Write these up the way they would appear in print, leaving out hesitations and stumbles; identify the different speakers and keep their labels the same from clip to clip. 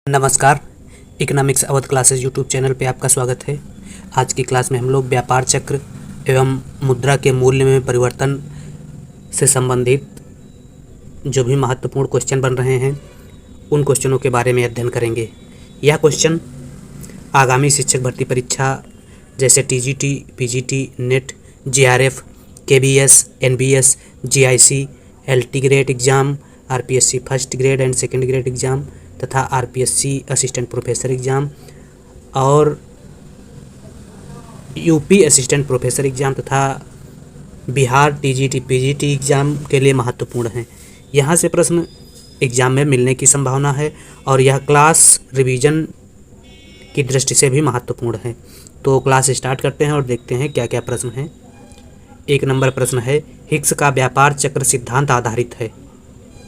Speaker 1: नमस्कार। Economics Awadh classes YouTube channel पे आपका स्वागत है। आज की क्लास में हम लोग व्यापार चक्र एवं मुद्रा के मूल्य में परिवर्तन से संबंधित जो भी महत्वपूर्ण क्वेश्चन बन रहे हैं उन क्वेश्चनों के बारे में अध्ययन करेंगे। यह क्वेश्चन आगामी शिक्षक भर्ती परीक्षा जैसे TGT, PGT, net, GRF, KBS, NBS, GIC, LT grade exam, RPSC first grade and second grade exam तथा आरपीएससी असिस्टेंट प्रोफेसर एग्ज़ाम और यूपी असिस्टेंट प्रोफेसर एग्ज़ाम तथा बिहार टीजीटी, पीजीटी एग्ज़ाम के लिए महत्वपूर्ण हैं। यहाँ से प्रश्न एग्ज़ाम में मिलने की संभावना है और यह क्लास रिवीजन की दृष्टि से भी महत्वपूर्ण है। तो क्लास स्टार्ट करते हैं और देखते हैं क्या क्या प्रश्न हैं। 1 नंबर प्रश्न है, हिग्स का व्यापार चक्र सिद्धांत आधारित है।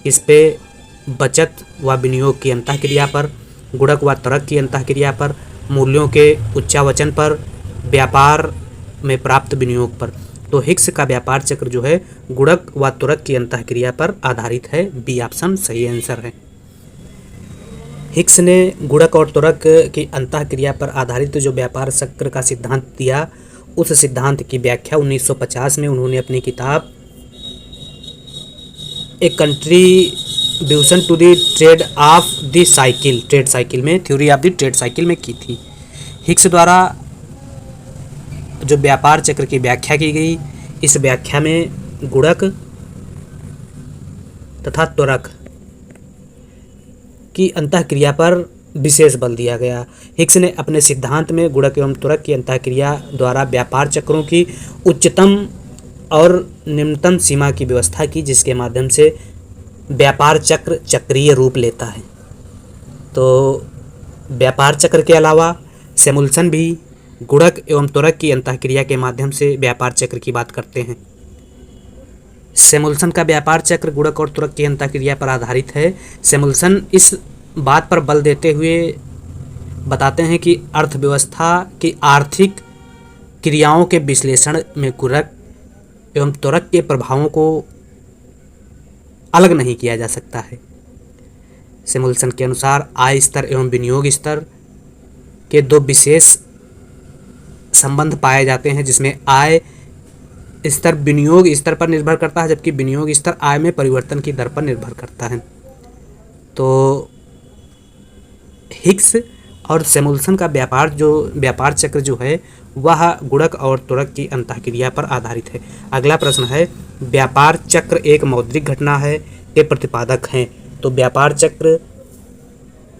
Speaker 1: इस पे बचत व विनियोग की अंतःक्रिया पर, गुणक व त्वरक की अंतःक्रिया पर, मूल्यों के उच्चावचन पर, व्यापार में प्राप्त विनियोग पर। तो हिग्स का व्यापार चक्र जो है गुणक व त्वरक की अंतःक्रिया पर आधारित है। बी ऑप्शन सही आंसर है। हिग्स ने गुणक और त्वरक की अंतःक्रिया पर आधारित जो व्यापार चक्र का सिद्धांत दिया, उस सिद्धांत की व्याख्या 1950 में उन्होंने अपनी किताब A contribution to the trade of the cycle, trade cycle में, theory of the trade cycle में की थी। हिग्स द्वारा जो व्यापार चक्र की व्याख्या की गई, इस व्याख्या में गुणक तथा त्वरक की अंतःक्रिया पर विशेष बल दिया गया। हिग्स ने अपने सिद्धांत में गुणक एवं त्वरक की अंतःक्रिया द्वारा व्यापार चक्रों की उच्चतम और निम्नतम सीमा की व्यवस्था की, जिसके माध्यम से व्यापार चक्र चक्रीय रूप लेता है। तो व्यापार चक्र के अलावा सैमुल्सन भी गुणक एवं त्वरक की अंतःक्रिया के माध्यम से व्यापार चक्र की बात करते हैं। सैमुल्सन का व्यापार चक्र गुणक और त्वरक की अंतःक्रिया पर आधारित है। सैमुल्सन इस बात पर बल देते हुए बताते हैं कि अर्थव्यवस्था की आर्थिक क्रियाओं के विश्लेषण में गुणक एवं त्वरक के प्रभावों को अलग नहीं किया जा सकता है। सैमुल्सन के अनुसार आय स्तर एवं विनियोग स्तर के दो विशेष संबंध पाए जाते हैं, जिसमें आय स्तर विनियोग स्तर पर निर्भर करता है, जबकि विनियोग स्तर आय में परिवर्तन की दर पर निर्भर करता है। तो हिग्स और सैमुल्सन का व्यापार चक्र जो है वह गुणक और त्वरक की अंतःक्रिया पर आधारित है। अगला प्रश्न है, व्यापार चक्र एक मौद्रिक घटना है के प्रतिपादक हैं। तो व्यापार चक्र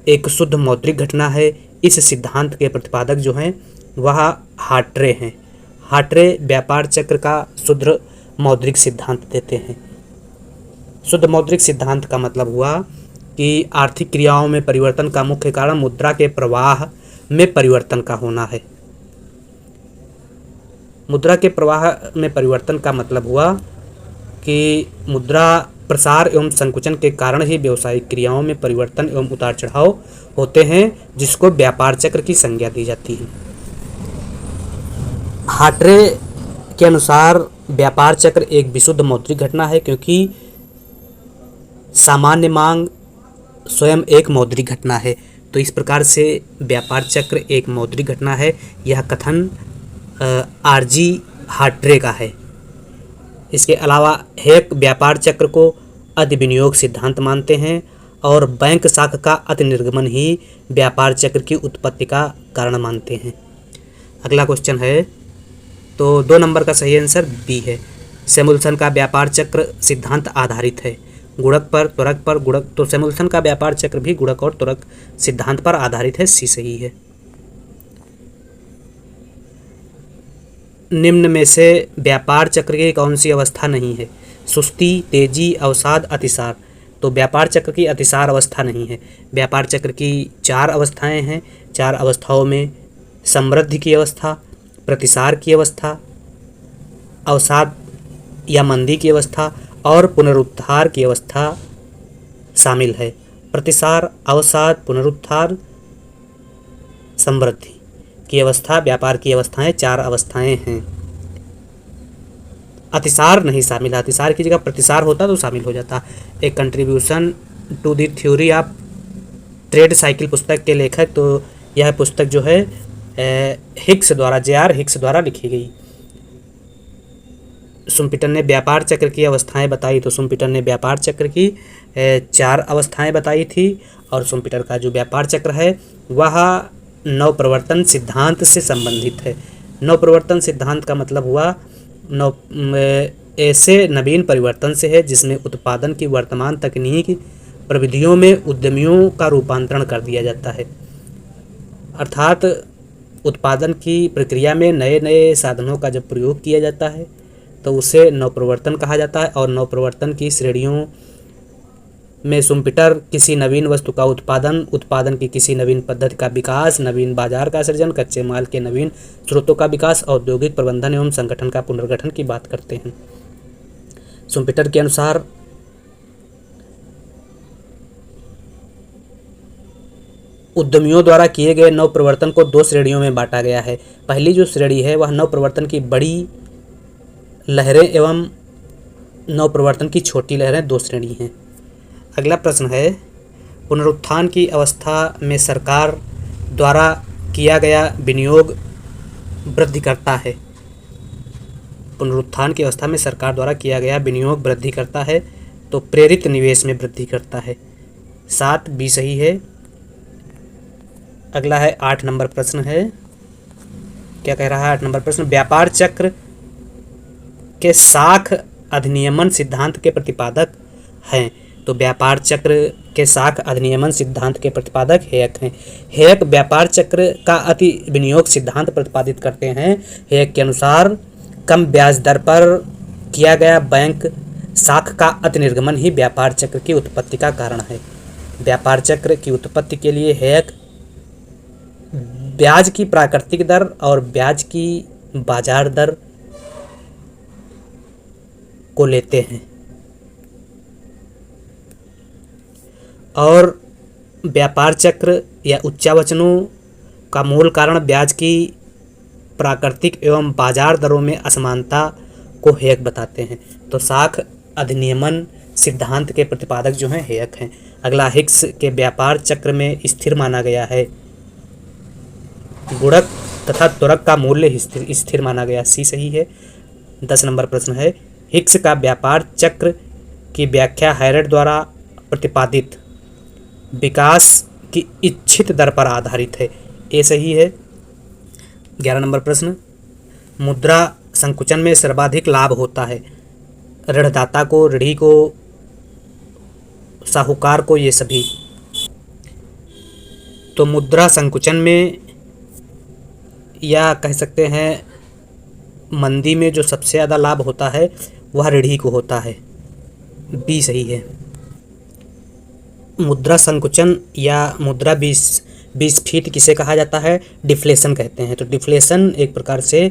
Speaker 1: एक शुद्ध मौद्रिक घटना है। इस सिद्धांत के प्रतिपादक जो हैं वह हार्ट्रे हैं। हार्ट्रे व्यापार चक्र का शुद्ध मौद्रिक सिद्धांत देते हैं। शुद्ध मौद्रिक सिद्धांत का मतलब हुआ कि आर्थिक क्रियाओं में परिवर्तन का मुख्य कारण मुद्रा के प्रवाह में परिवर्तन का होना है। मुद्रा के प्रवाह में परिवर्तन का मतलब हुआ कि मुद्रा प्रसार एवं संकुचन के कारण ही व्यावसायिक क्रियाओं में परिवर्तन एवं उतार चढ़ाव होते हैं, जिसको व्यापार चक्र की संज्ञा दी जाती है। हार्ट्रे के अनुसार व्यापार चक्र एक विशुद्ध मौद्रिक घटना है, क्योंकि सामान्य मांग स्वयं एक मौद्रिक घटना है। तो इस प्रकार से व्यापार चक्र एक मौद्रिक घटना है। यह कथन आरजी हार्ट्रे का है। इसके अलावा हेक व्यापार चक्र को अधिविनियोग सिद्धांत मानते हैं और बैंक शाखा का अतिनिर्गमन ही व्यापार चक्र की उत्पत्ति का कारण मानते हैं। अगला क्वेश्चन है, तो 2 नंबर का सही आंसर बी है। सैमुल्सन का व्यापार चक्र सिद्धांत आधारित है गुणक पर, त्वरक पर। गुणक तो सैमुल्सन का व्यापार चक्र भी गुणक और त्वरक सिद्धांत पर आधारित है। सी सही है। निम्न में से व्यापार चक्र की कौन सी अवस्था नहीं है? सुस्ती, तेजी, अवसाद, अतिसार। तो व्यापार चक्र की अतिसार अवस्था नहीं है। व्यापार चक्र की 4 अवस्थाएं हैं। 4 अवस्थाओं में समृद्धि की अवस्था, प्रतिसार की अवस्था, अवसाद या मंदी की अवस्था और पुनरुत्थान की अवस्था शामिल है। प्रतिसार, अवसाद, पुनरुत्थान, समृद्धि की अवस्था व्यापार की अवस्थाएं 4 अवस्थाएं हैं। अतिसार नहीं शामिल है। अतिसार की जगह प्रतिसार होता तो शामिल हो जाता। A contribution to the theory of trade cycle पुस्तक के लेखक, तो यह पुस्तक जो है हिक्स द्वारा, J.R. हिक्स द्वारा लिखी गई। शुम्पेटर ने व्यापार चक्र की अवस्थाएं बताई, तो शुम्पेटर ने व्यापार चक्र की 4 अवस्थाएं बताई थी। और शुम्पेटर का जो व्यापार चक्र है वह नवप्रवर्तन सिद्धांत से संबंधित है। नवप्रवर्तन सिद्धांत का मतलब हुआ ऐसे नवीन परिवर्तन से है जिसमें उत्पादन की वर्तमान तकनीक प्रविधियों में उद्यमियों का रूपांतरण कर दिया जाता है। अर्थात उत्पादन की प्रक्रिया में नए नए साधनों का जब प्रयोग किया जाता है तो उसे नवप्रवर्तन कहा जाता है। और नवप्रवर्तन की श्रेणियों में शुम्पेटर किसी नवीन वस्तु का उत्पादन, उत्पादन की किसी नवीन पद्धति का विकास, नवीन बाजार का सृजन, कच्चे माल के नवीन स्रोतों का विकास, औद्योगिक प्रबंधन एवं संगठन का पुनर्गठन की बात करते हैं। शुम्पेटर के अनुसार उद्यमियों द्वारा किए गए नवप्रवर्तन को 2 श्रेणियों में बांटा गया है। पहली जो श्रेणी है वह नवप्रवर्तन की बड़ी लहरें एवं नवप्रवर्तन की छोटी लहरें, 2 श्रेणी हैं। अगला प्रश्न है, पुनरुत्थान की अवस्था में सरकार द्वारा किया गया विनियोग वृद्धि करता है। पुनरुत्थान की अवस्था में सरकार द्वारा किया गया विनियोग वृद्धि करता है, तो प्रेरित निवेश में वृद्धि करता है। 7 बी सही है। अगला है 8 नंबर प्रश्न है, क्या कह रहा है 8 नंबर प्रश्न, व्यापार चक्र के शाख अधिनियमन सिद्धांत के प्रतिपादक हैं। तो व्यापार चक्र के शाख अधिनियमन सिद्धांत के प्रतिपादक हेयक हैं। हेयक व्यापार चक्र का अति विनियोग सिद्धांत प्रतिपादित करते हैं। हेयक के अनुसार कम ब्याज दर पर किया गया बैंक शाख का अति निर्गमन ही व्यापार चक्र की उत्पत्ति का कारण है। व्यापार चक्र की उत्पत्ति के लिए हेयक ब्याज की प्राकृतिक दर और ब्याज की बाजार दर को लेते हैं और व्यापार चक्र या उच्चावचनों का मूल कारण ब्याज की प्राकृतिक एवं बाजार दरों में असमानता को हेयक बताते हैं। तो शाख अधिनियमन सिद्धांत के प्रतिपादक जो हैं हेयक हैं। अगला, हिक्स के व्यापार चक्र में स्थिर माना गया है। गुणक तथा त्वरक का मूल्य स्थिर माना गया, सी सही है। 10 नंबर प्रश्न है, हिक्स का व्यापार चक्र की व्याख्या हैरड द्वारा प्रतिपादित विकास की इच्छित दर पर आधारित है, ए सही है। 11 नंबर प्रश्न, मुद्रा संकुचन में सर्वाधिक लाभ होता है। ऋणदाता को, ऋणी को, साहूकार को, ये सभी। तो मुद्रा संकुचन में या कह सकते हैं मंदी में जो सबसे ज़्यादा लाभ होता है वह ऋणी को होता है, बी सही है। मुद्रा संकुचन या मुद्रा विस्फीति किसे कहा जाता है? डिफ्लेशन कहते हैं। तो डिफ्लेशन एक प्रकार से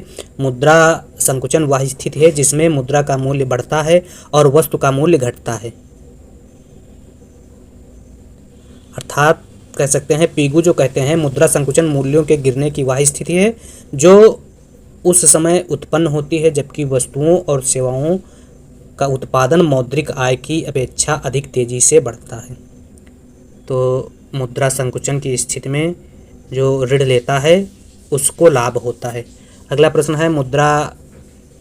Speaker 1: मुद्रा संकुचन वह स्थिति है जिसमें मुद्रा का मूल्य बढ़ता है और वस्तु का मूल्य घटता है। अर्थात कह सकते हैं पीगू जो कहते हैं मुद्रा संकुचन मूल्यों के गिरने की वह स्थिति है जो उस समय उत्पन्न होती है जबकि वस्तुओं और सेवाओं का उत्पादन मौद्रिक आय की अपेक्षा अधिक तेजी से बढ़ता है। तो मुद्रा संकुचन की स्थिति में जो ऋण लेता है उसको लाभ होता है। अगला प्रश्न है, मुद्रा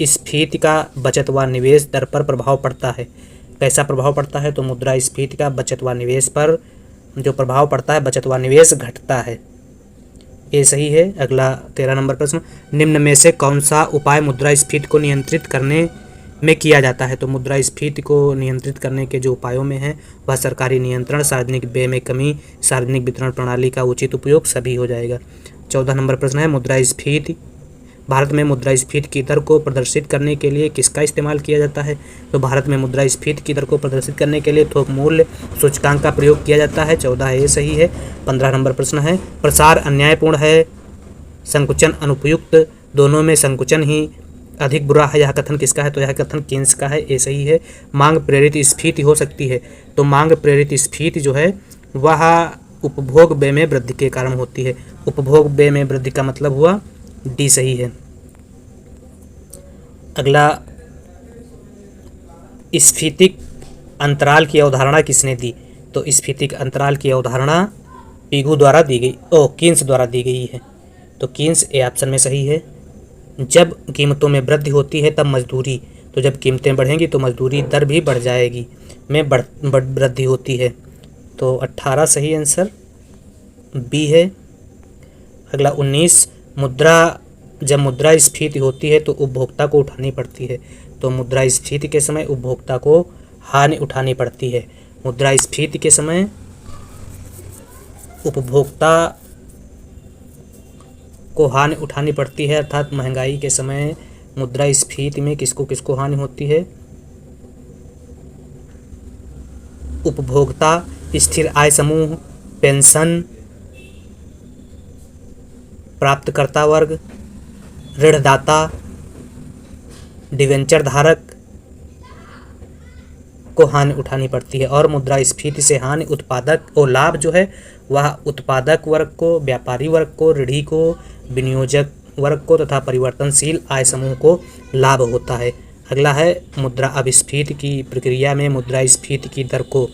Speaker 1: स्फीति का बचत व निवेश दर पर प्रभाव पड़ता है। कैसा प्रभाव पड़ता है? तो मुद्रा स्फीति का बचत व निवेश पर जो प्रभाव पड़ता है, बचत व निवेश घटता है, ये सही है। अगला 13 नंबर प्रश्न, निम्न में से कौन सा उपाय मुद्रा स्फीति को नियंत्रित करने में किया जाता है? तो मुद्रा स्फीति को नियंत्रित करने के जो उपायों में है वह सरकारी नियंत्रण, सार्वजनिक व्यय में कमी, सार्वजनिक वितरण प्रणाली का उचित उपयोग सभी हो जाएगा। 14 नंबर प्रश्न है, मुद्रा स्फीति, भारत में मुद्रा स्फीति की दर को प्रदर्शित करने के लिए किसका इस्तेमाल किया जाता है? तो भारत में मुद्रा स्फीति की दर को प्रदर्शित करने के लिए थोक मूल्य सूचकांक का प्रयोग किया जाता है, 14 ये सही है। 15 नंबर प्रश्न है, प्रसार अन्यायपूर्ण है, संकुचन अनुपयुक्त, दोनों में संकुचन ही अधिक बुरा है, यह कथन किसका है? तो यह कथन केन्स का है, ये सही है। मांग प्रेरित स्फीति हो सकती है, तो मांग प्रेरित स्फीति जो है वह उपभोग व्यय में वृद्धि के कारण होती है। उपभोग व्यय में वृद्धि का मतलब हुआ डी सही है। अगला, स्फीतिक अंतराल की अवधारणा किसने दी? तो स्फीतिक अंतराल की अवधारणा पीगू द्वारा दी गई, कीन्स द्वारा दी गई है। तो कीन्स ए ऑप्शन में सही है। जब कीमतों में वृद्धि होती है तब मजदूरी, तो जब कीमतें बढ़ेंगी तो मजदूरी दर भी बढ़ जाएगी, में वृद्धि होती है। तो 18 सही आंसर बी है। अगला 19, जब मुद्रास्फीति होती है तो उपभोक्ता को उठानी पड़ती है। तो मुद्रास्फीति के समय उपभोक्ता को हानि उठानी पड़ती है। मुद्रास्फीति के समय उपभोक्ता को हानि उठानी पड़ती है, अर्थात महंगाई के समय मुद्रास्फीति में किसको किसको हानि होती है? उपभोक्ता, स्थिर आय समूह, पेंशन प्राप्तकर्ता वर्ग, ऋणदाता, डिवेंचर धारक को हानि उठानी पड़ती है। और मुद्रास्फीति से हानि उत्पादक और लाभ जो है वह उत्पादक वर्ग को, व्यापारी वर्ग को, ऋणी को, विनियोजक वर्ग को तथा परिवर्तनशील आय समूह को लाभ होता है। अगला है मुद्रा अपस्फीति की प्रक्रिया में मुद्रास्फीति की दर को,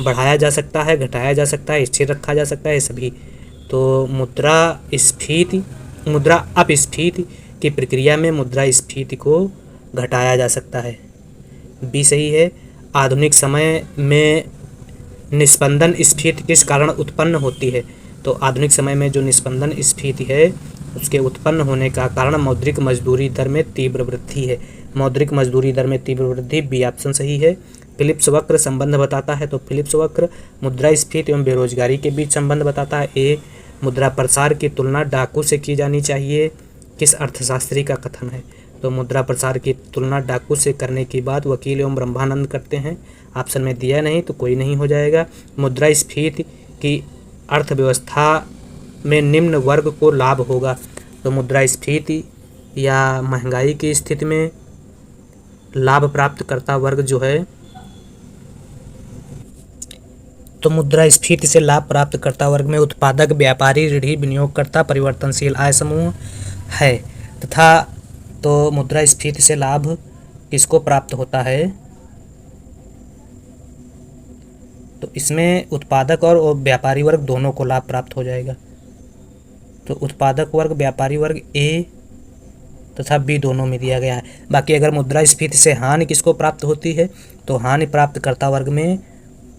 Speaker 1: बढ़ाया जा सकता है, घटाया जा सकता है, स्थिर रखा जा सकता है, सभी। तो मुद्रा अपस्फीति की प्रक्रिया में मुद्रास्फीति को घटाया जा सकता है, बी सही है। आधुनिक समय में निस्पंदन स्फीति किस कारण उत्पन्न होती है? तो आधुनिक समय में जो निस्पंदन स्फीति है उसके उत्पन्न होने का कारण मौद्रिक मजदूरी दर में तीव्र वृद्धि है। मौद्रिक मजदूरी दर में तीव्र वृद्धि, बी ऑप्शन सही है। फिलिप्स वक्र संबंध बताता है, तो फिलिप्स वक्र मुद्रास्फीति एवं बेरोजगारी के बीच संबंध बताता है। ए, मुद्रा प्रसार की तुलना डाकू से की जानी चाहिए, किस अर्थशास्त्री का कथन है? तो मुद्रा प्रसार की तुलना डाकू से करने की बात वकील एवं ब्रह्मानंद करते हैं। ऑप्शन में दिया नहीं तो कोई नहीं हो जाएगा। मुद्रास्फीति की अर्थव्यवस्था में निम्न वर्ग को लाभ होगा, तो मुद्रास्फीति या महंगाई की स्थिति में लाभ प्राप्तकर्ता वर्ग जो है, तो मुद्रास्फीति से लाभ प्राप्तकर्ता वर्ग में उत्पादक, व्यापारी, ऋणी, विनियोगकर्ता, परिवर्तनशील आय समूह है। तथा तो मुद्रास्फीति से लाभ किसको प्राप्त होता है? तो इसमें उत्पादक और व्यापारी वर्ग दोनों को लाभ प्राप्त हो जाएगा। तो उत्पादक वर्ग, व्यापारी वर्ग ए तथा बी दोनों में दिया गया है। बाकी अगर मुद्रास्फीति से हानि किसको प्राप्त होती है? तो हानि प्राप्तकर्ता वर्ग में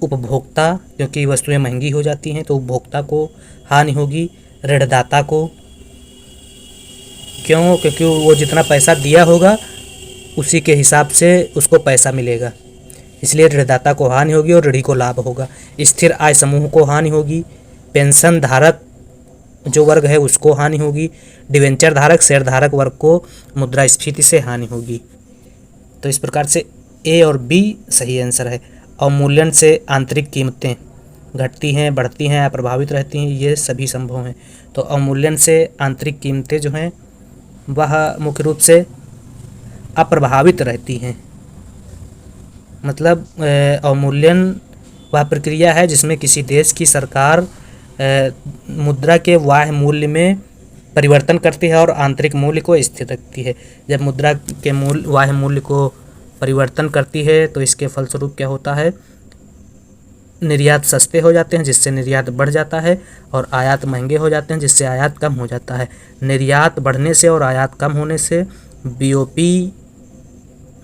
Speaker 1: उपभोक्ता, क्योंकि वस्तुएं महंगी हो जाती हैं तो उपभोक्ता को हानि होगी। ऋणदाता को, क्यों? क्योंकि वो जितना पैसा दिया होगा उसी के हिसाब से उसको पैसा मिलेगा, इसलिए ऋणदाता को हानि होगी और ऋणी को लाभ होगा। स्थिर आय समूह को हानि होगी। पेंशन धारक जो वर्ग है उसको हानि होगी। डिवेंचर धारक, शेयर धारक वर्ग को मुद्रास्फीति से हानि होगी। तो इस प्रकार से ए और बी सही आंसर है। अवमूल्यन से आंतरिक कीमतें घटती हैं, बढ़ती हैं या प्रभावित रहती हैं, ये सभी संभव हैं। तो अवमूल्यन से आंतरिक कीमतें जो हैं वह मुख्य रूप से अप्रभावित रहती हैं। मतलब अवमूल्यन वह प्रक्रिया है जिसमें किसी देश की सरकार मुद्रा के बाह्य मूल्य में परिवर्तन करती है और आंतरिक मूल्य को स्थिर रखती है। जब मुद्रा के बाह्य मूल्य को परिवर्तन करती है तो इसके फलस्वरूप क्या होता है? निर्यात सस्ते हो जाते हैं जिससे निर्यात बढ़ जाता है, और आयात महंगे हो जाते हैं जिससे आयात कम हो जाता है। निर्यात बढ़ने से और आयात कम होने से बीओपी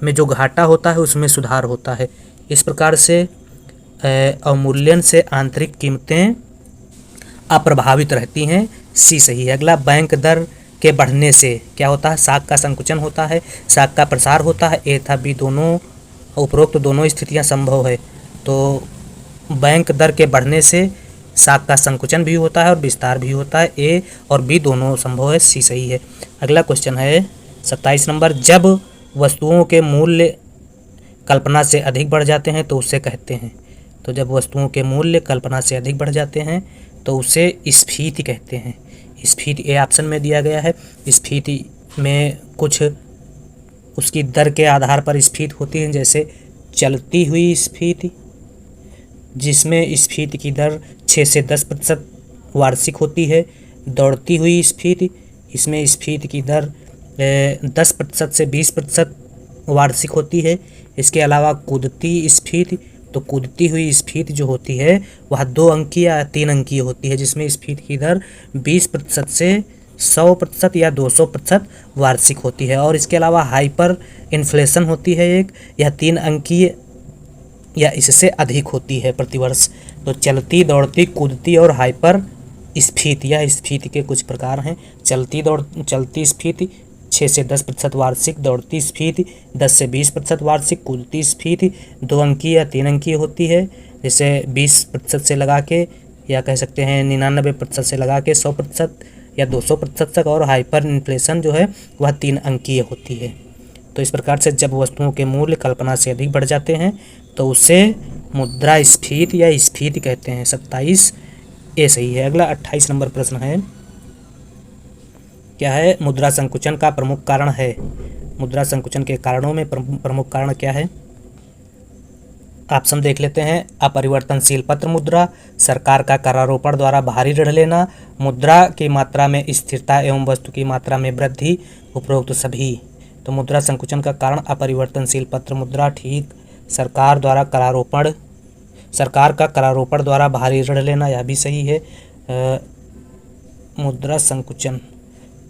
Speaker 1: में जो घाटा होता है उसमें सुधार होता है। इस प्रकार से अवमूल्यन से आंतरिक कीमतें अप्रभावित रहती हैं, सी सही है। अगला, बैंक दर के बढ़ने से क्या होता है? साख का संकुचन होता है, साख का प्रसार होता है। ए तथा बी दोनों, उपरोक्त दोनों स्थितियां संभव है। तो बैंक दर के बढ़ने से साख का संकुचन भी होता है और विस्तार भी होता है। ए और बी दोनों संभव है, सी सही है। अगला क्वेश्चन है 27 नंबर, जब वस्तुओं के मूल्य कल्पना से अधिक बढ़ जाते हैं तो उसे कहते हैं। तो जब वस्तुओं के मूल्य कल्पना से अधिक बढ़ जाते हैं तो उसे स्फीति कहते हैं। स्फीति ए ऑप्शन में दिया गया है। स्फीति में कुछ उसकी दर के आधार पर स्फीति होती है, जैसे चलती हुई स्फीति, जिसमें स्फीति की दर 6 से 10% वार्षिक होती है। दौड़ती हुई स्फीति, इसमें स्फीति की दर 10% से 20% वार्षिक होती है। इसके अलावा कूदती स्फीति तो कूदती हुई स्फीति जो होती है वह 2 अंकीय या 3 अंकीय होती है, जिसमें स्फीति की दर 20% से 100% या 200% वार्षिक होती है। और इसके अलावा हाइपर इन्फ्लेशन होती है एक, यह 3 अंकीय या इससे अधिक होती है प्रतिवर्ष। तो चलती, दौड़ती, कूदती और हाइपर स्फीति, यह स्फीति के कुछ प्रकार हैं। चलती स्फीति 6 से 10% वार्षिक, दौड़ती स्फीति 10 से 20% वार्षिक, कूदती स्फीति 2 अंकीय या 3 अंकीय होती है, जैसे 20% से लगा के, या कह सकते हैं 99% से लगा के 100% या 200% तक, और हाइपर इन्फ्लेशन जो है वह 3 अंकीय होती है। तो इस प्रकार से जब वस्तुओं के मूल्य कल्पना से अधिक बढ़ जाते हैं तो उसे मुद्रास्फीति या स्फीति कहते हैं। 27 ए सही है। अगला 28 नंबर प्रश्न है, क्या है? मुद्रा संकुचन का प्रमुख कारण है। मुद्रा संकुचन के कारणों में प्रमुख कारण क्या है? ऑप्शन देख लेते हैं। अपरिवर्तनशील पत्र मुद्रा, सरकार का करारोपण द्वारा बाहरी ऋण लेना, मुद्रा की मात्रा में स्थिरता एवं वस्तु की मात्रा में वृद्धि, उपरोक्त सभी। तो मुद्रा संकुचन का कारण अपरिवर्तनशील पत्र मुद्रा, ठीक। सरकार का करारोपण द्वारा बाहरी ऋण लेना, यह भी सही है। मुद्रा संकुचन,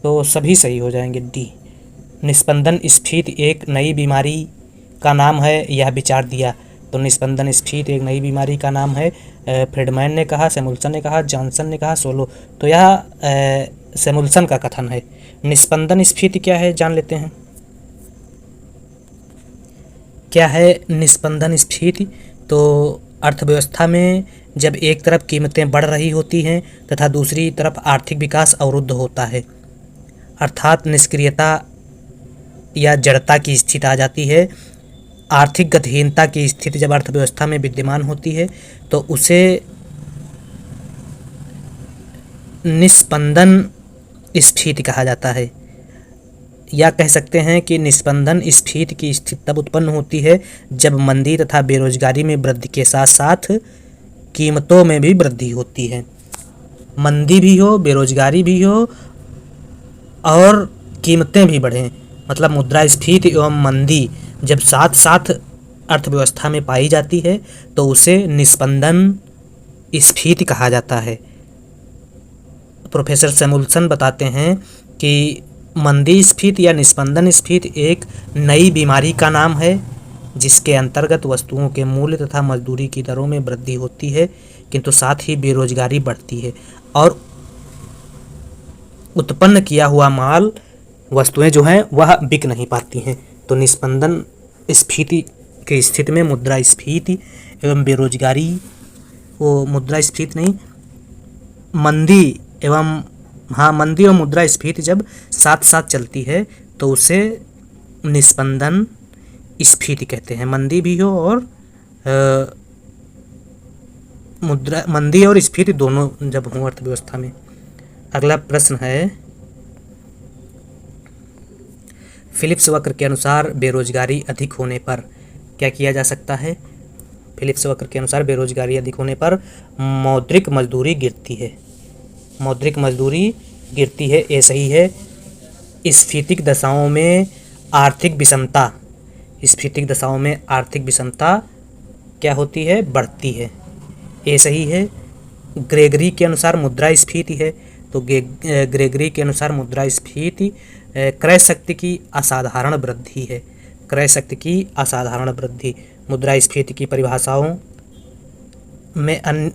Speaker 1: तो सभी सही हो जाएंगे। डी। निस्पंदन स्फीति एक नई बीमारी का नाम है, यह विचार दिया। तो निस्पंदन स्फीति एक नई बीमारी का नाम है। फ्रीडमैन ने कहा, सैमुअल्सन ने कहा, जॉनसन ने कहा, सोलो। तो यह सैमुअल्सन का कथन है। निस्पंदन स्फीति क्या है, जान लेते हैं। क्या है निस्पंदन स्फीति? तो अर्थव्यवस्था में जब एक तरफ कीमतें बढ़ रही होती हैं तथा दूसरी तरफ आर्थिक विकास अवरुद्ध होता है, अर्थात निष्क्रियता या जड़ता की स्थिति आ जाती है। आर्थिक गतिहीनता की स्थिति जब अर्थव्यवस्था में विद्यमान होती है तो उसे निस्पंदन स्फीति कहा जाता है। या कह सकते हैं कि निस्पंदन स्फीति की स्थिति तब उत्पन्न होती है जब मंदी तथा बेरोजगारी में वृद्धि के साथ साथ कीमतों में भी वृद्धि होती है। मंदी भी हो, बेरोजगारी भी हो और कीमतें भी बढ़ें, मतलब मुद्रास्फीति एवं मंदी जब साथ साथ अर्थव्यवस्था में पाई जाती है तो उसे निस्पंदन स्फीति कहा जाता है। प्रोफेसर सैमुअल्सन बताते हैं कि मंदी स्फीति या निस्पंदन स्फीति एक नई बीमारी का नाम है जिसके अंतर्गत वस्तुओं के मूल्य तथा मजदूरी की दरों में वृद्धि होती है, किंतु साथ ही बेरोजगारी बढ़ती है और उत्पन्न किया हुआ माल, वस्तुएं जो हैं वह बिक नहीं पाती हैं। तो निस्पंदन स्फीति की स्थिति में मुद्रास्फीति एवं बेरोजगारी, वो मुद्रास्फीति नहीं, मंदी एवं मंदी और मुद्रास्फीति जब साथ साथ चलती है तो उसे निस्पंदन स्फीति कहते हैं। मंदी भी हो और मंदी और स्फीति दोनों जब हों अर्थव्यवस्था में। अगला प्रश्न है, फिलिप्स वक्र के अनुसार बेरोजगारी अधिक होने पर क्या किया जा सकता है? फिलिप्स वक्र के अनुसार बेरोजगारी अधिक होने पर मौद्रिक मजदूरी गिरती है। मौद्रिक मजदूरी गिरती है, ये सही है। स्फीतिक दशाओं में आर्थिक विषमता, स्फीतिक दशाओं में आर्थिक विषमता क्या होती है? बढ़ती है, ये सही है। ग्रेगरी के अनुसार मुद्रास्फीति है, तो ग्रेगरी के अनुसार मुद्रास्फीति क्रय शक्ति की असाधारण वृद्धि है। क्रय शक्ति की असाधारण वृद्धि। मुद्रास्फीति की परिभाषाओं में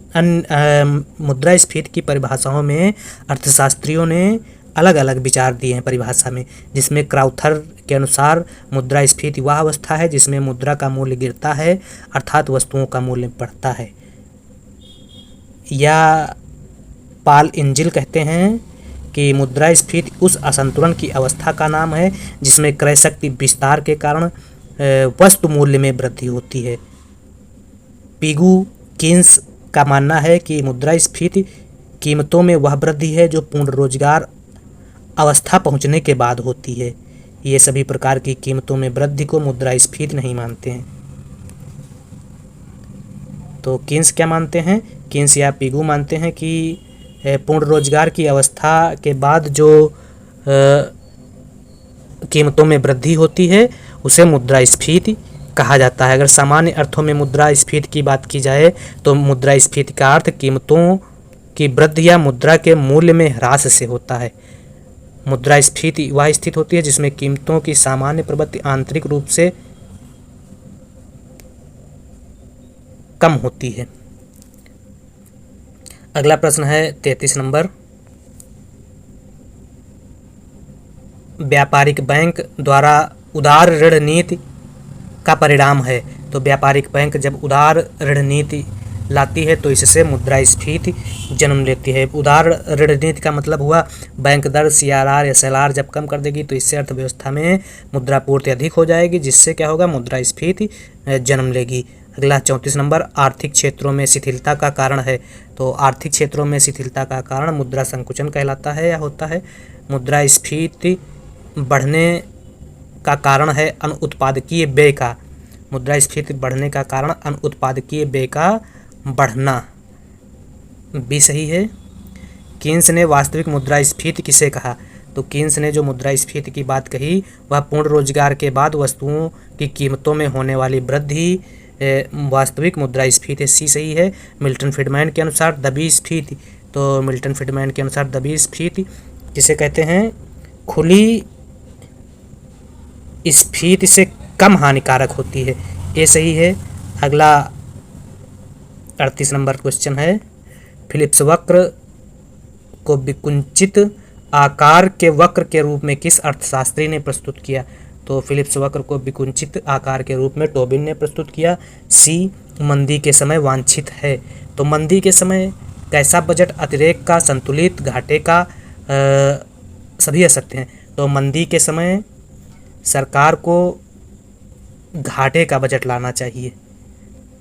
Speaker 1: मुद्रास्फीति की परिभाषाओं में अर्थशास्त्रियों ने अलग अलग विचार दिए हैं परिभाषा में, जिसमें क्राउथर के अनुसार मुद्रास्फीति वह अवस्था है जिसमें मुद्रा का मूल्य गिरता है अर्थात वस्तुओं का मूल्य बढ़ता है। या पाल इंजिल कहते हैं कि मुद्रास्फीति उस असंतुलन की अवस्था का नाम है जिसमें क्रय शक्ति विस्तार के कारण वस्तु मूल्य में वृद्धि होती है। पिगू किन्स का मानना है कि मुद्रास्फीति कीमतों में वह वृद्धि है जो पूर्ण रोजगार अवस्था पहुंचने के बाद होती है। ये सभी प्रकार की कीमतों में वृद्धि को मुद्रास्फीति नहीं मानते हैं। तो किन्स क्या मानते हैं? किन्स या पिगू मानते हैं कि पूर्ण रोजगार की अवस्था के बाद जो कीमतों में वृद्धि होती है उसे मुद्रास्फीति कहा जाता है। अगर सामान्य अर्थों में मुद्रास्फीति की बात की जाए तो मुद्रास्फीति का अर्थ कीमतों की वृद्धि या मुद्रा के मूल्य में ह्रास से होता है। मुद्रास्फीति वह स्थिति होती है जिसमें कीमतों की सामान्य प्रवृत्ति आंतरिक रूप से कम होती है। अगला प्रश्न है 33 नंबर, व्यापारिक बैंक द्वारा उदार ऋण नीति का परिणाम है। तो व्यापारिक बैंक जब उदार ऋण नीति लाती है तो इससे मुद्रास्फीति जन्म लेती है। उदार ऋण नीति का मतलब हुआ बैंक दर CRR SLR जब कम कर देगी तो इससे अर्थव्यवस्था में मुद्रा पूर्ति अधिक हो जाएगी, जिससे क्या होगा, मुद्रास्फीति जन्म लेगी। अगला 34 नंबर, आर्थिक क्षेत्रों में शिथिलता का कारण है। तो आर्थिक क्षेत्रों में शिथिलता का कारण मुद्रा संकुचन कहलाता है या होता है। मुद्रास्फीति बढ़ने का कारण है अनुत्पादकीय व्यय का। मुद्रास्फीति बढ़ने का कारण अनुत्पादकीय व्यय का बढ़ना, भी सही है। कीन्स ने वास्तविक मुद्रास्फीति किसे कहा? तो कीन्स ने जो मुद्रास्फीति की बात कही वह पूर्ण रोजगार के बाद वस्तुओं की कीमतों में होने वाली वृद्धि वास्तविक मुद्रास्फीति, सी सही है। मिल्टन फ्रीडमैन के अनुसार दबी-स्फीति, तो मिल्टन फ्रीडमैन के अनुसार दबी-स्फीति जिसे कहते हैं खुली स्फीति से कम हानिकारक होती है, ये सही है। अगला 38 नंबर क्वेश्चन है, फिलिप्स वक्र को विकुंचित आकार के वक्र के रूप में किस अर्थशास्त्री ने प्रस्तुत किया? तो फिलिप्स वक्र को विकुंचित आकार के रूप में टोबिन ने प्रस्तुत किया। सी, मंदी के समय वांछित है। तो मंदी के समय कैसा बजट अतिरेक का, संतुलित, घाटे का, सभी आ सकते हैं। तो मंदी के समय सरकार को घाटे का बजट लाना चाहिए।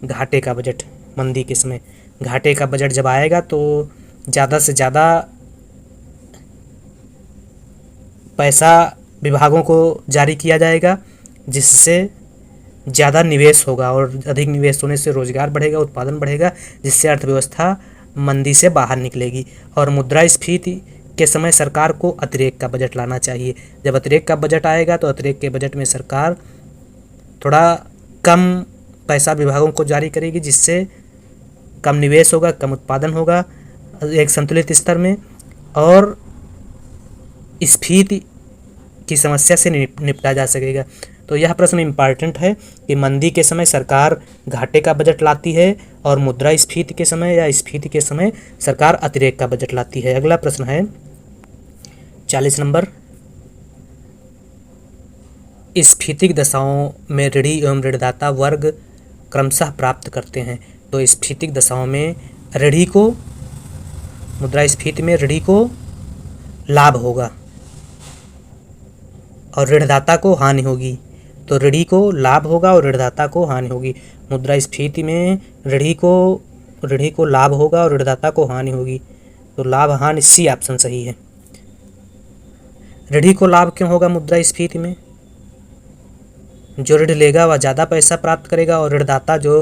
Speaker 1: घाटे का बजट मंदी के समय, घाटे का बजट जब आएगा तो ज़्यादा से ज़्यादा पैसा विभागों को जारी किया जाएगा, जिससे ज़्यादा निवेश होगा और अधिक निवेश होने से रोजगार बढ़ेगा, उत्पादन बढ़ेगा, जिससे अर्थव्यवस्था मंदी से बाहर निकलेगी। और मुद्रास्फीति के समय सरकार को अतिरेक का बजट लाना चाहिए। जब अतिरेक का बजट आएगा तो अतिरेक के बजट में सरकार थोड़ा कम पैसा विभागों को जारी करेगी, जिससे कम निवेश होगा, कम उत्पादन होगा एक संतुलित स्तर में, और स्फीति की समस्या से निपटा जा सकेगा। तो यह प्रश्न इम्पॉर्टेंट है कि मंदी के समय सरकार घाटे का बजट लाती है और मुद्रास्फीति के समय या स्फीति के समय सरकार अतिरेक का बजट लाती है। अगला प्रश्न है 40 नंबर, स्फीतिक दशाओं में ऋणी एवं ऋणदाता वर्ग क्रमशः प्राप्त करते हैं। तो स्फीतिक दशाओं में ऋणी को, मुद्रास्फीति में ऋणी को लाभ होगा और ऋणदाता को हानि होगी। तो ऋणी को लाभ होगा और ऋणदाता को हानि होगी। मुद्रास्फीति में ऋणी को लाभ होगा और ऋणदाता को हानि होगी। तो लाभ हानि, सी ऑप्शन सही है। ऋणी को लाभ क्यों होगा मुद्रास्फीति में? जो ऋण लेगा वह ज़्यादा पैसा प्राप्त करेगा और ऋणदाता जो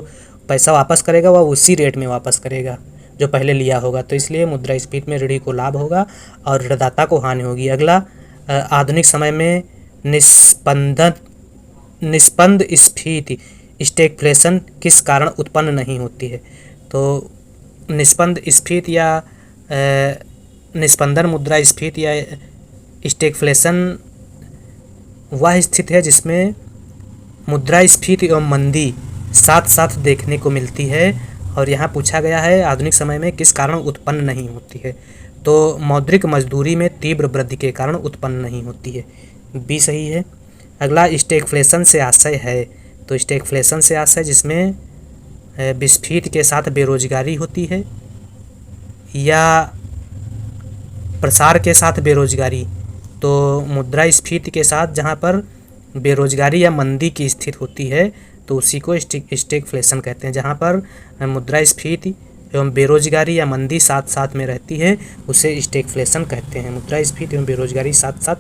Speaker 1: पैसा वापस करेगा वह उसी रेट में वापस करेगा जो पहले लिया होगा। तो इसलिए मुद्रास्फीति में ऋणी को लाभ होगा और ऋणदाता को हानि होगी। अगला, आधुनिक समय में निस्पंद स्फीति, स्टैगफ्लेशन किस कारण उत्पन्न नहीं होती है? तो निस्पंद स्फीति या निस्पंदन मुद्रास्फीति या स्टैगफ्लेशन वह स्थिति है जिसमें मुद्रास्फीति एवं मंदी साथ साथ देखने को मिलती है। और यहाँ पूछा गया है आधुनिक समय में किस कारण उत्पन्न नहीं होती है? तो मौद्रिक मजदूरी में तीव्र वृद्धि के कारण उत्पन्न नहीं होती है, बी सही है। अगला, स्टैगफ्लेशन से आशय है। तो स्टैगफ्लेशन से आशय जिसमें विस्फीति के साथ बेरोजगारी होती है या प्रसार के साथ बेरोजगारी। तो मुद्रास्फीति के साथ जहाँ पर बेरोजगारी या मंदी की स्थिति होती है तो उसी को स्टैगफ्लेशन कहते हैं। जहाँ पर मुद्रास्फीति एवं बेरोजगारी या मंदी साथ साथ में रहती है उसे स्टैगफ्लेशन कहते हैं। मुद्रास्फीति एवं बेरोजगारी साथ साथ,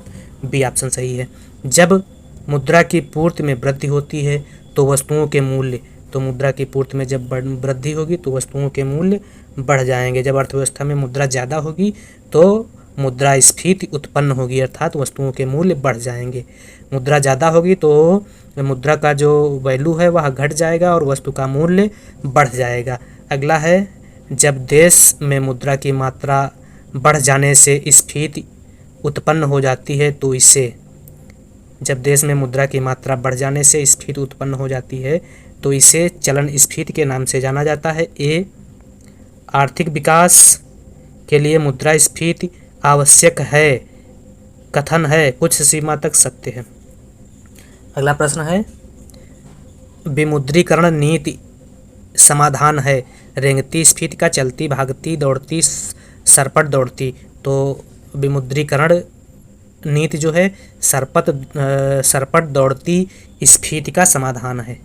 Speaker 1: बी ऑप्शन सही है। जब मुद्रा की पूर्ति में वृद्धि होती है तो वस्तुओं के मूल्य, तो मुद्रा की पूर्ति में जब वृद्धि होगी तो वस्तुओं के मूल्य बढ़ जाएंगे। जब अर्थव्यवस्था में मुद्रा ज़्यादा होगी तो मुद्रास्फीति उत्पन्न होगी, अर्थात वस्तुओं के मूल्य बढ़ जाएंगे। मुद्रा ज़्यादा होगी तो मुद्रा का जो वैल्यू है वह घट जाएगा और वस्तु का मूल्य बढ़ जाएगा। अगला है, जब देश में मुद्रा की मात्रा बढ़ जाने से स्फीति उत्पन्न हो जाती है तो इसे जब देश में मुद्रा की मात्रा बढ़ जाने से स्फीति उत्पन्न हो जाती है तो इसे चलन स्फीति के नाम से जाना जाता है। ए, आर्थिक विकास के लिए मुद्रास्फीति आवश्यक है, कथन है, कुछ सीमा तक सत्य है। अगला प्रश्न है, विमुद्रीकरण नीति समाधान है। रेंगती स्फीति का चलती भागती दौड़ती सरपट दौड़ती। तो विमुद्रीकरण नीति जो है सरपट दौड़ती स्फीति का समाधान है,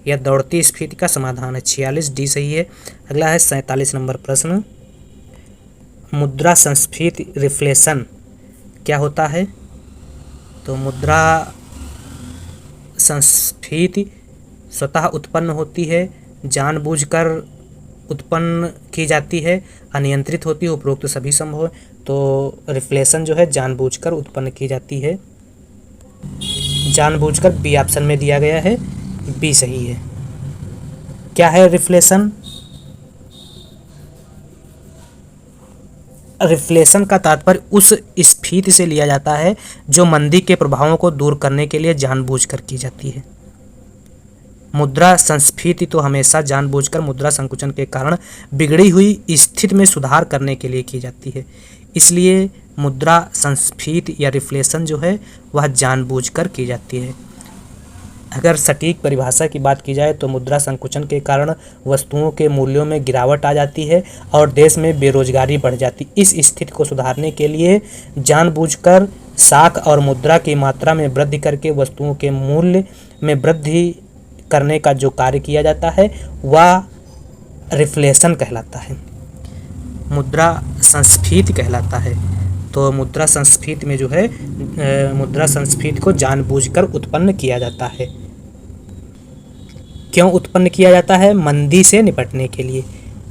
Speaker 1: या दौड़ती स्फीति का समाधान है। 46 डी सही है। अगला है 47 नंबर प्रश्न, मुद्रा संस्फीति रिफ्लेशन क्या होता है? तो मुद्रा संस्फीति स्वतः उत्पन्न होती है, जानबूझकर उत्पन्न की जाती है, अनियंत्रित होती है, उपरोक्त सभी संभव है। तो रिफ्लेशन जो है जानबूझकर उत्पन्न की जाती है, जानबूझकर बी ऑप्शन में दिया गया है, बी सही है। क्या है रिफ्लेशन? रिफ्लेशन का तात्पर्य उस स्फीति से लिया जाता है जो मंदी के प्रभावों को दूर करने के लिए जानबूझकर की जाती है। मुद्रा संस्फीति तो हमेशा जानबूझकर मुद्रा संकुचन के कारण बिगड़ी हुई स्थिति में सुधार करने के लिए की जाती है। इसलिए मुद्रा संस्फीति या रिफ्लेशन जो है वह जानबूझकर की जाती है। अगर सटीक परिभाषा की बात की जाए तो मुद्रा संकुचन के कारण वस्तुओं के मूल्यों में गिरावट आ जाती है और देश में बेरोजगारी बढ़ जाती। इस स्थिति को सुधारने के लिए जानबूझकर साख और मुद्रा की मात्रा में वृद्धि करके वस्तुओं के मूल्य में वृद्धि करने का जो कार्य किया जाता है वह रिफ्लेशन कहलाता है, मुद्रा संस्फीति कहलाता है। तो मुद्रा संस्फीति में जो है मुद्रा संस्फीति को जानबूझकर उत्पन्न किया जाता है। क्यों उत्पन्न किया जाता है? मंदी से निपटने के लिए।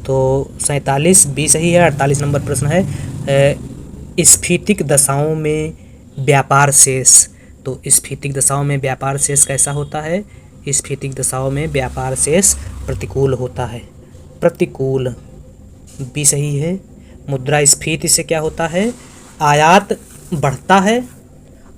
Speaker 1: तो 47 बी सही है। 48 नंबर प्रश्न है, स्फीतिक दशाओं में व्यापार शेष। तो स्फीतिक दशाओं में व्यापार शेष कैसा होता है? स्फीतिक दशाओं में व्यापार शेष प्रतिकूल होता है, प्रतिकूल, बी सही है। मुद्रास्फीति से क्या होता है? आयात बढ़ता है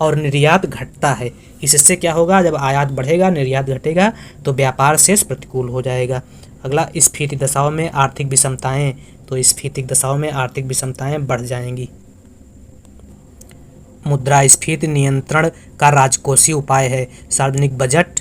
Speaker 1: और निर्यात घटता है। इससे क्या होगा? जब आयात बढ़ेगा निर्यात घटेगा तो व्यापार शेष प्रतिकूल हो जाएगा। अगला, स्फीति दशाओं में आर्थिक विषमताएं। तो स्फीतिक दशाओं में आर्थिक विषमताएं बढ़ जाएंगी। मुद्रास्फीति नियंत्रण का राजकोषीय उपाय है। सार्वजनिक बजट,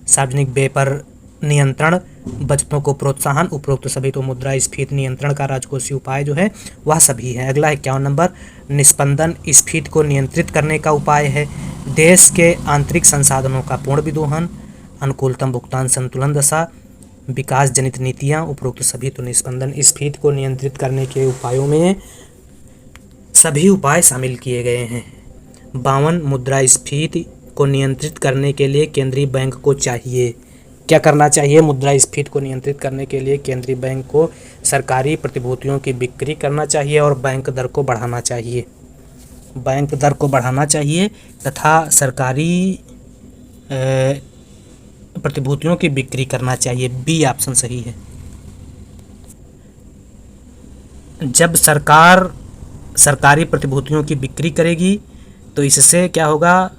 Speaker 1: सार्वजनिक व्यय पर नियंत्रण, बचतों को प्रोत्साहन, उपरोक्त सभी। तो मुद्रास्फीति नियंत्रण का राजकोषीय उपाय जो है वह सभी है। अगला 51 नंबर, निस्पंदन स्फीति को नियंत्रित करने का उपाय है। देश के आंतरिक संसाधनों का पूर्ण विदोहन, अनुकूलतम भुगतान संतुलन दशा, विकास जनित नीतियाँ, उपरोक्त सभी। तो निस्पंदन स्फीति को नियंत्रित करने के उपायों में सभी उपाय शामिल किए गए हैं। 52, मुद्रास्फीति को नियंत्रित करने के लिए केंद्रीय बैंक को चाहिए। क्या करना चाहिए? मुद्रास्फीति को नियंत्रित करने के लिए केंद्रीय बैंक को सरकारी प्रतिभूतियों की बिक्री करना चाहिए और बैंक दर को बढ़ाना चाहिए, बैंक दर को बढ़ाना चाहिए तथा सरकारी प्रतिभूतियों की बिक्री करना चाहिए। बी ऑप्शन सही है। जब सरकार सरकारी प्रतिभूतियों की बिक्री करेगी तो इससे क्या होगा?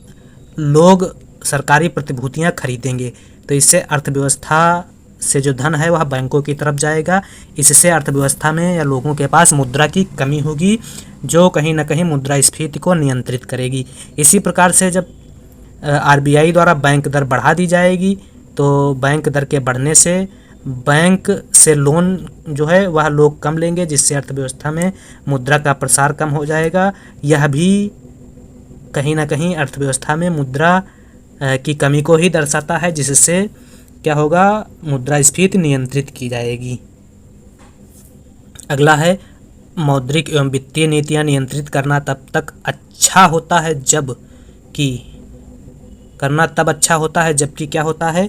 Speaker 1: लोग सरकारी प्रतिभूतियां खरीदेंगे, तो इससे अर्थव्यवस्था से जो धन है वह बैंकों की तरफ जाएगा। इससे अर्थव्यवस्था में या लोगों के पास मुद्रा की कमी होगी जो कहीं ना कहीं मुद्रास्फीति को नियंत्रित करेगी। इसी प्रकार से जब आरबीआई द्वारा बैंक दर बढ़ा दी जाएगी तो बैंक दर के बढ़ने से बैंक से लोन जो है वह लोग कम लेंगे, जिससे अर्थव्यवस्था में मुद्रा का प्रसार कम हो जाएगा। यह भी कहीं ना कहीं अर्थव्यवस्था में मुद्रा की कमी को ही दर्शाता है, जिससे क्या होगा? मुद्रास्फीति नियंत्रित की जाएगी। अगला है, मौद्रिक एवं वित्तीय नीतियां नियंत्रित करना तब तक अच्छा होता है जबकि करना तब अच्छा होता है जबकि क्या होता है?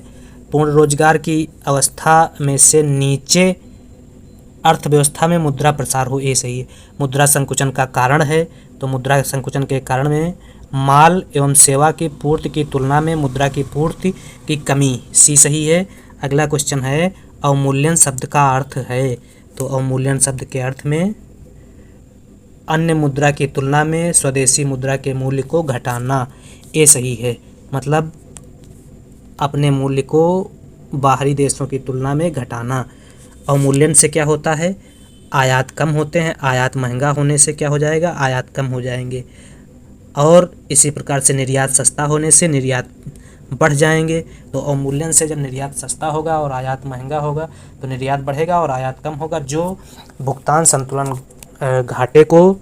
Speaker 1: पूर्ण रोजगार की अवस्था में से नीचे अर्थव्यवस्था में मुद्रा प्रसार हो, ये सही है। मुद्रा संकुचन का कारण है, तो मुद्रा संकुचन के कारण में माल एवं सेवा की पूर्ति की तुलना में मुद्रा की पूर्ति की कमी, सी सही है। अगला क्वेश्चन है अवमूल्यन शब्द का अर्थ है, तो अवमूल्यन शब्द के अर्थ में अन्य मुद्रा की तुलना में स्वदेशी मुद्रा के मूल्य को घटाना, ये सही है। मतलब अपने मूल्य को बाहरी देशों की तुलना में घटाना। अवमूल्यन से क्या होता है, आयात कम होते हैं, आयात महंगा होने से क्या हो जाएगा, आयात कम हो जाएंगे। और इसी प्रकार से निर्यात सस्ता होने से निर्यात बढ़ जाएंगे। तो अवमूल्यन से जब निर्यात सस्ता होगा और आयात महंगा होगा तो निर्यात बढ़ेगा और आयात कम होगा, जो भुगतान संतुलन घाटे को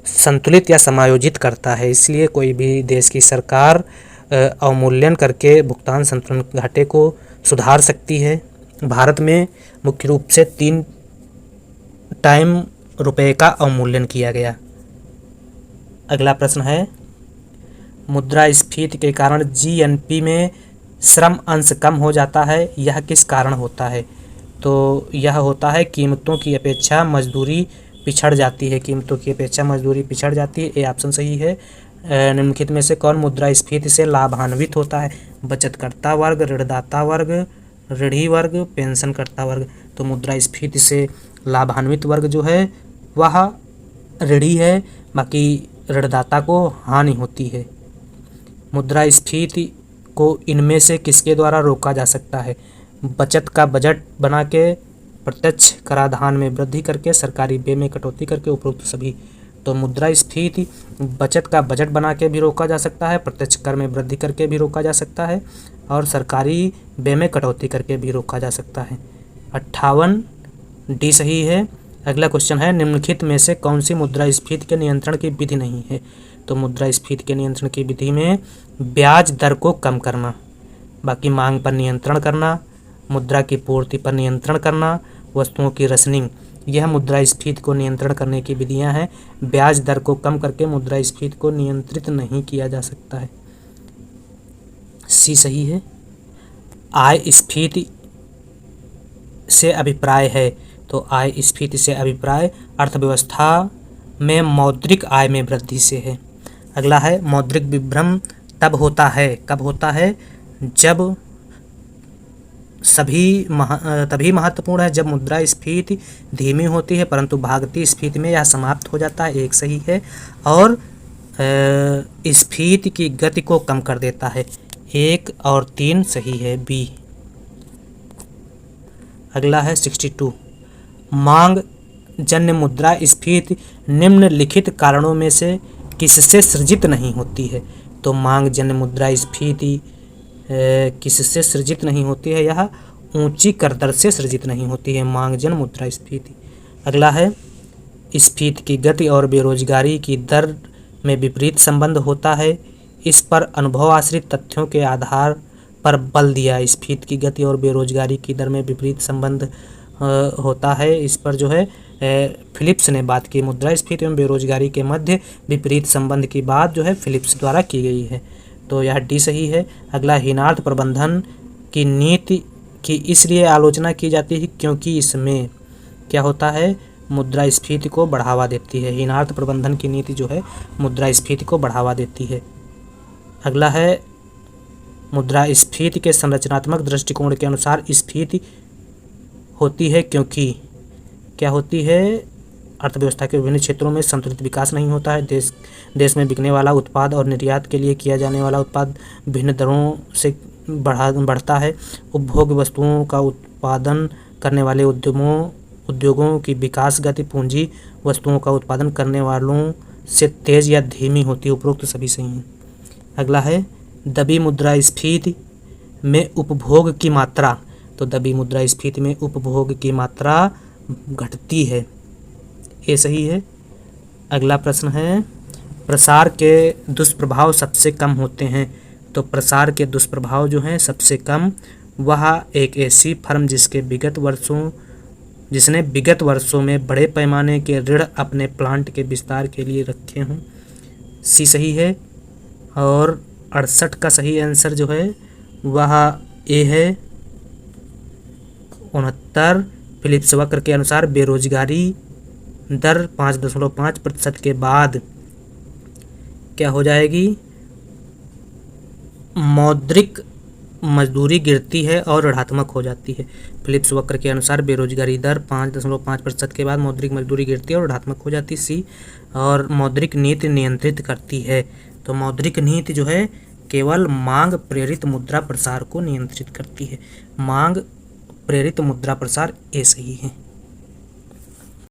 Speaker 1: संतुलित या समायोजित करता है। इसलिए कोई भी देश की सरकार अवमूल्यन करके भुगतान संतुलन घाटे को सुधार सकती है। भारत में मुख्य रूप से 3 टाइम रुपए का अवमूल्यन किया गया। अगला प्रश्न है मुद्रास्फीति के कारण जीएनपी में श्रम अंश कम हो जाता है, यह किस कारण होता है? तो यह होता है कीमतों की अपेक्षा मजदूरी पिछड़ जाती है, कीमतों की अपेक्षा मजदूरी पिछड़ जाती है, ये ऑप्शन सही है। निम्नलिखित में से कौन मुद्रास्फीति से लाभान्वित होता है? बचतकर्ता वर्ग, ऋणदाता वर्ग, ऋणी वर्ग, पेंशनकर्ता वर्ग। तो मुद्रास्फीति से लाभान्वित वर्ग जो है वह ऋणी है, बाकी ऋणदाता को हानि होती है। मुद्रास्फीति को इनमें से किसके द्वारा रोका जा सकता है? बचत का बजट बना के, प्रत्यक्ष कराधान में वृद्धि करके, सरकारी व्यय में कटौती करके, उपरोक्त सभी। तो मुद्रास्फीति बचत का बजट बना के भी रोका जा सकता है, प्रत्यक्ष कर में वृद्धि करके भी रोका जा सकता है और सरकारी व्यय में कटौती करके भी रोका जा सकता है। 58 डी सही है। अगला क्वेश्चन है निम्नलिखित में से कौन सी मुद्रास्फीति के नियंत्रण की विधि नहीं है? तो मुद्रास्फीति के नियंत्रण की विधि में ब्याज दर को कम करना, बाकी मांग पर नियंत्रण करना, मुद्रा की पूर्ति पर नियंत्रण करना, वस्तुओं की रशनिंग, यह मुद्रास्फीति को नियंत्रण करने की विधियां हैं। ब्याज दर को कम करके मुद्रास्फीति को नियंत्रित नहीं किया जा सकता है, सी सही है। आय स्फीति से अभिप्राय है, तो आय स्फीति से अभिप्राय अर्थव्यवस्था में मौद्रिक आय में वृद्धि से है। अगला है मौद्रिक विभ्रम तब होता है, कब होता है? जब तभी महत्वपूर्ण है जब मुद्रास्फीति धीमी होती है, परंतु भागती स्फीति में यह समाप्त हो जाता है, एक सही है। और स्फीति की गति को कम कर देता है, 1 और 3 सही है, बी। अगला है 62 मांग जन्य मुद्रास्फीति निम्नलिखित कारणों में से किससे सृजित नहीं होती है? तो मांग जन्य मुद्रास्फीति किससे सृजित नहीं होती है? यह ऊंची कर दर से सृजित नहीं होती है, मांग जन्य मुद्रास्फीति। अगला है स्फीति की गति और बेरोजगारी की दर में विपरीत संबंध होता है, इस पर अनुभव आश्रित तथ्यों के आधार पर बल दिया। स्फीति की गति और बेरोजगारी की दर में विपरीत संबंध होता है, इस पर जो है फिलिप्स ने बात की। मुद्रास्फीति एवं बेरोजगारी के मध्य विपरीत संबंध की बात जो है फिलिप्स द्वारा की गई है, तो यह डी सही है। अगला हीनार्थ प्रबंधन की नीति की इसलिए आलोचना की जाती है क्योंकि इसमें क्या होता है, मुद्रास्फीति को बढ़ावा देती है। हीनार्थ प्रबंधन की नीति जो है मुद्रास्फीति को बढ़ावा देती है। अगला है मुद्रास्फीति के संरचनात्मक दृष्टिकोण के अनुसार स्फीति होती है क्योंकि क्या होती है, अर्थव्यवस्था के विभिन्न क्षेत्रों में संतुलित विकास नहीं होता है। देश में बिकने वाला उत्पाद और निर्यात के लिए किया जाने वाला उत्पाद भिन्न दरों से बढ़ता है। उपभोग वस्तुओं का उत्पादन करने वाले उद्योगों की विकास गति पूंजी वस्तुओं का उत्पादन करने वालों से तेज या धीमी होती है, उपरोक्त सभी सही हैं। अगला है दबी मुद्रास्फीति में उपभोग की मात्रा, तो दबी मुद्रास्फीति में उपभोग की मात्रा घटती है, ये सही है। अगला प्रश्न है प्रसार के दुष्प्रभाव सबसे कम होते हैं, तो प्रसार के दुष्प्रभाव जो हैं सबसे कम वह एक ऐसी फर्म जिसने विगत वर्षों में बड़े पैमाने के ऋण अपने प्लांट के विस्तार के लिए रखे हों, सी सही है। और 68 का सही आंसर जो है वह ए है। 69 फिलिप्स वक्र के अनुसार बेरोजगारी दर 5.5% के बाद क्या हो जाएगी? मौद्रिक मजदूरी गिरती है और ऋणात्मक हो जाती है। फिलिप्स वक्र के अनुसार बेरोजगारी दर 5.5% के बाद मौद्रिक मजदूरी गिरती है और ऋणात्मक हो जाती है। सी। और मौद्रिक नीति नियंत्रित करती है। तो मौद्रिक नीति जो है केवल मांग प्रेरित मुद्रा प्रसार को नियंत्रित करती है। मांग प्रेरित मुद्रा प्रसार, ये सही है।